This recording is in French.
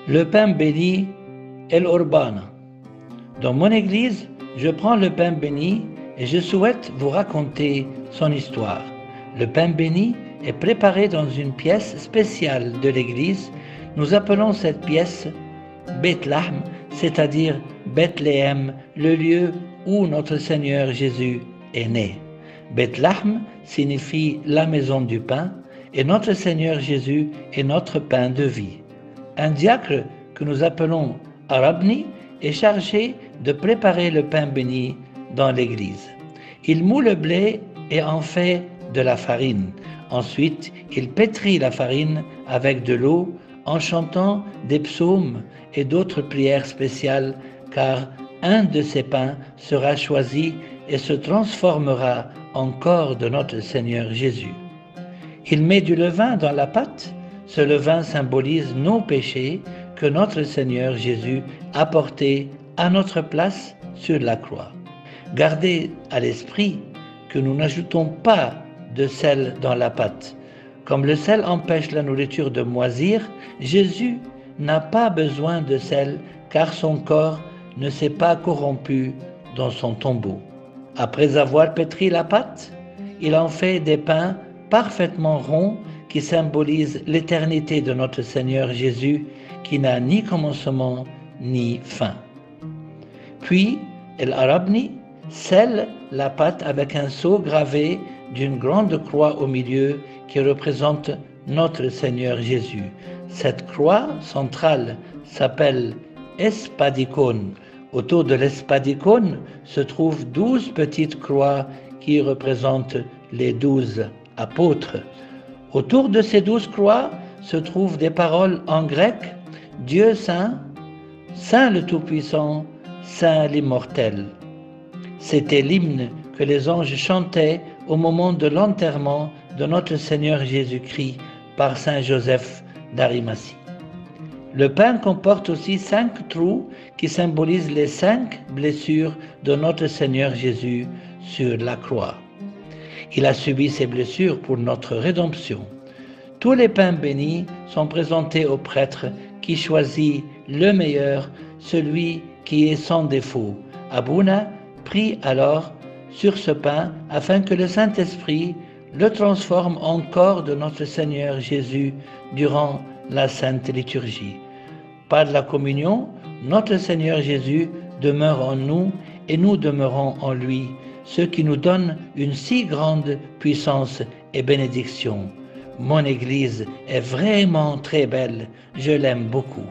Le pain béni El Urbana. Dans mon église, je prends le pain béni et je souhaite vous raconter son histoire. Le pain béni est préparé dans une pièce spéciale de l'église. Nous appelons cette pièce Beth Lahm, c'est-à-dire Bethléem, le lieu où notre Seigneur Jésus est né. Beth Lahm signifie la maison du pain et notre Seigneur Jésus est notre pain de vie. Un diacre que nous appelons Arabni est chargé de préparer le pain béni dans l'église. Il moule le blé et en fait de la farine. Ensuite, il pétrit la farine avec de l'eau en chantant des psaumes et d'autres prières spéciales, car un de ces pains sera choisi et se transformera en corps de notre Seigneur Jésus. Il met du levain dans la pâte. Ce levain symbolise nos péchés que notre Seigneur Jésus a portés à notre place sur la croix. Gardez à l'esprit que nous n'ajoutons pas de sel dans la pâte. Comme le sel empêche la nourriture de moisir, Jésus n'a pas besoin de sel car son corps ne s'est pas corrompu dans son tombeau. Après avoir pétri la pâte, il en fait des pains parfaitement ronds qui symbolisent l'éternité de notre Seigneur Jésus qui n'a ni commencement ni fin. Puis, El Arabni scelle la pâte avec un sceau gravé d'une grande croix au milieu qui représente notre Seigneur Jésus. Cette croix centrale s'appelle Espadikon. Autour de l'espadikon se trouvent 12 petites croix qui représentent les 12 apôtres. Autour de ces 12 croix se trouvent des paroles en grec: Dieu saint, Saint le Tout-Puissant, Saint l'immortel. C'était l'hymne que les anges chantaient au moment de l'enterrement de notre Seigneur Jésus-Christ par Saint Joseph d'Arimathie. Le pain comporte aussi 5 trous qui symbolisent les 5 blessures de notre Seigneur Jésus sur la croix. Il a subi ces blessures pour notre rédemption. Tous les pains bénis sont présentés au prêtre qui choisit le meilleur, celui qui est sans défaut. Abouna prie alors sur ce pain afin que le Saint-Esprit le transforme en corps de notre Seigneur Jésus durant la Sainte Liturgie. Par la communion, notre Seigneur Jésus demeure en nous et nous demeurons en lui, ce qui nous donne une si grande puissance et bénédiction. Mon Église est vraiment très belle, je l'aime beaucoup.